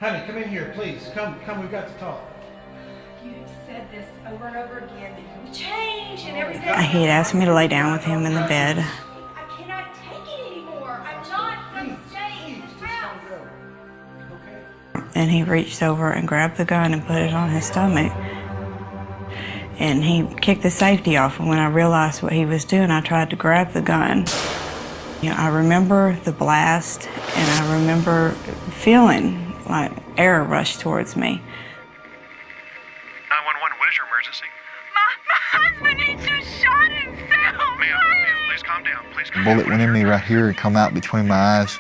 Honey, come in here, please. Come, we've got to talk. You have said this over and over again, that you will change and everything. He had asked me to lay down with him in the bed. I cannot take it anymore. I'm not going to stay in this house. And he reached over and grabbed the gun and put it on his stomach. And he kicked the safety off, and when I realized what he was doing, I tried to grab the gun. You know, I remember the blast, and I remember feeling like air rush towards me. 911, what is your emergency? My husband, he just shot himself. Ma'am, please calm down. Please calm The bullet down. went in me right here and come out between my eyes,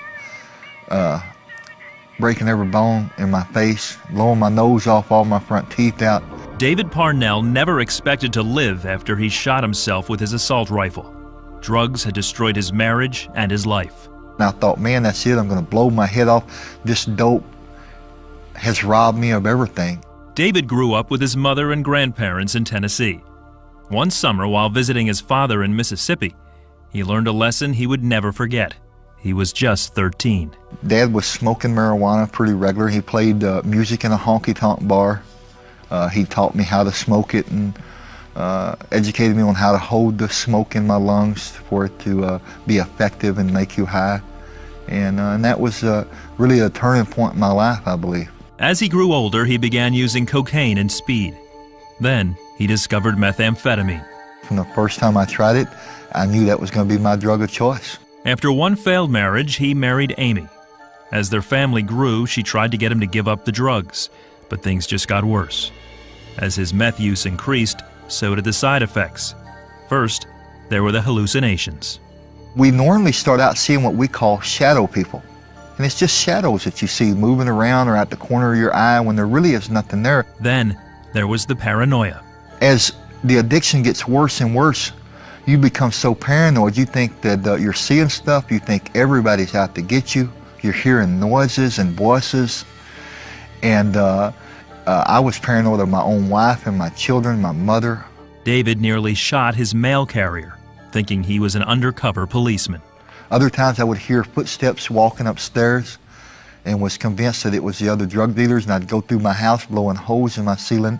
breaking every bone in my face, blowing my nose off, all my front teeth out. David Parnell never expected to live after he shot himself with his assault rifle. Drugs had destroyed his marriage and his life. And I thought, man, that's it. I'm going to blow my head off. This dope has robbed me of everything. David grew up with his mother and grandparents in Tennessee. One summer, while visiting his father in Mississippi, he learned a lesson he would never forget. He was just 13. Dad was smoking marijuana pretty regular. He played music in a honky-tonk bar. He taught me how to smoke it and educated me on how to hold the smoke in my lungs for it to be effective and make you high. And that was really a turning point in my life, I believe. As he grew older, he began using cocaine and speed. Then he discovered methamphetamine. From the first time I tried it, I knew that was going to be my drug of choice. After one failed marriage, he married Amy. As their family grew, she tried to get him to give up the drugs, but things just got worse. As his meth use increased, so did the side effects. First, there were the hallucinations. We normally start out seeing what we call shadow people. And it's just shadows that you see moving around or at the corner of your eye when there really is nothing there. Then there was the paranoia. As the addiction gets worse and worse, you become so paranoid. You think that you're seeing stuff. You think everybody's out to get you. You're hearing noises and voices. And I was paranoid of my own wife and my children, my mother. David nearly shot his mail carrier, thinking he was an undercover policeman. Other times I would hear footsteps walking upstairs and was convinced that it was the other drug dealers, and I'd go through my house blowing holes in my ceiling,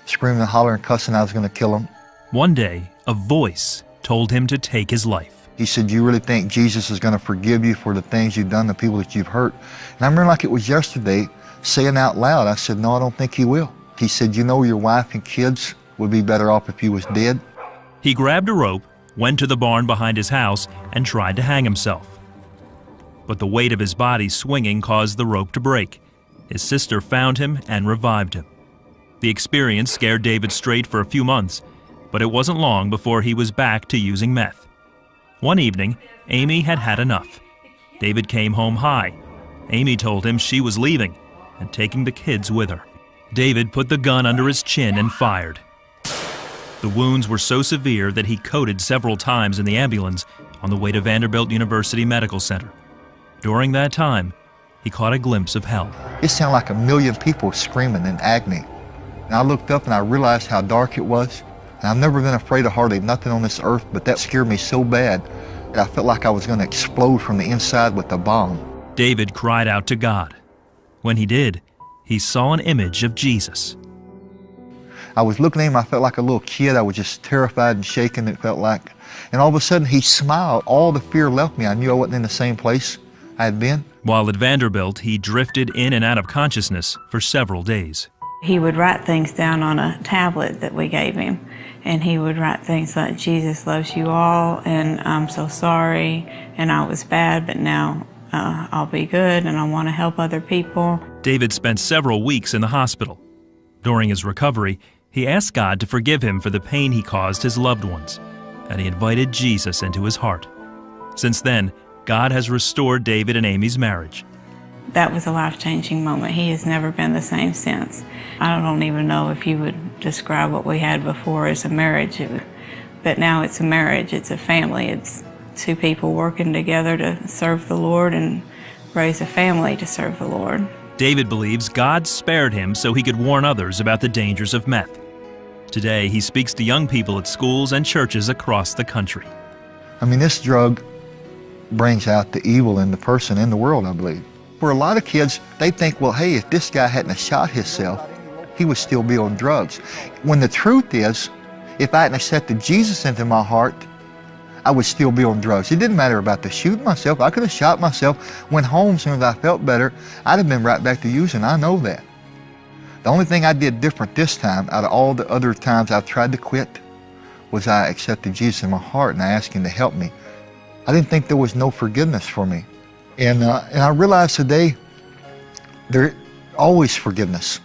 screaming and hollering, cussing I was going to kill them. One day, a voice told him to take his life. He said, "You really think Jesus is going to forgive you for the things you've done, the people that you've hurt?" And I remember like it was yesterday, saying out loud, I said, "No, I don't think he will." He said, "You know, your wife and kids would be better off if you was dead." He grabbed a rope, went to the barn behind his house, and tried to hang himself. But the weight of his body swinging caused the rope to break. His sister found him and revived him. The experience scared David straight for a few months, but it wasn't long before he was back to using meth. One evening, Amy had had enough. David came home high. Amy told him she was leaving and taking the kids with her. David put the gun under his chin and fired. The wounds were so severe that he coded several times in the ambulance on the way to Vanderbilt University Medical Center. During that time, he caught a glimpse of hell. It sounded like a million people screaming in agony. And I looked up and I realized how dark it was. And I've never been afraid of hardly nothing on this earth, but that scared me so bad that I felt like I was going to explode from the inside with a bomb. David cried out to God. When he did, he saw an image of Jesus. I was looking at him, I felt like a little kid. I was just terrified and shaking, it felt like. And all of a sudden, he smiled. All the fear left me. I knew I wasn't in the same place I had been. While at Vanderbilt, he drifted in and out of consciousness for several days. He would write things down on a tablet that we gave him, and he would write things like, "Jesus loves you all, and I'm so sorry, and I was bad, but now I'll be good, and I want to help other people." David spent several weeks in the hospital. During his recovery, he asked God to forgive him for the pain he caused his loved ones, and he invited Jesus into his heart. Since then, God has restored David and Amy's marriage. That was a life-changing moment. He has never been the same since. I don't even know if you would describe what we had before as a marriage, but now it's a marriage, it's a family, it's two people working together to serve the Lord and raise a family to serve the Lord. David believes God spared him so he could warn others about the dangers of meth. Today, he speaks to young people at schools and churches across the country. I mean, this drug brings out the evil in the person, in the world, I believe. For a lot of kids, they think, well, hey, if this guy hadn't have shot himself, he would still be on drugs. When the truth is, if I hadn't accepted Jesus into my heart, I would still be on drugs. It didn't matter about the shooting myself. I could have shot myself, went home as soon as I felt better. I'd have been right back to using. I know that. The only thing I did different this time, out of all the other times I've tried to quit, was I accepted Jesus in my heart and I asked him to help me. I didn't think there was no forgiveness for me. And I realized today, there's always forgiveness.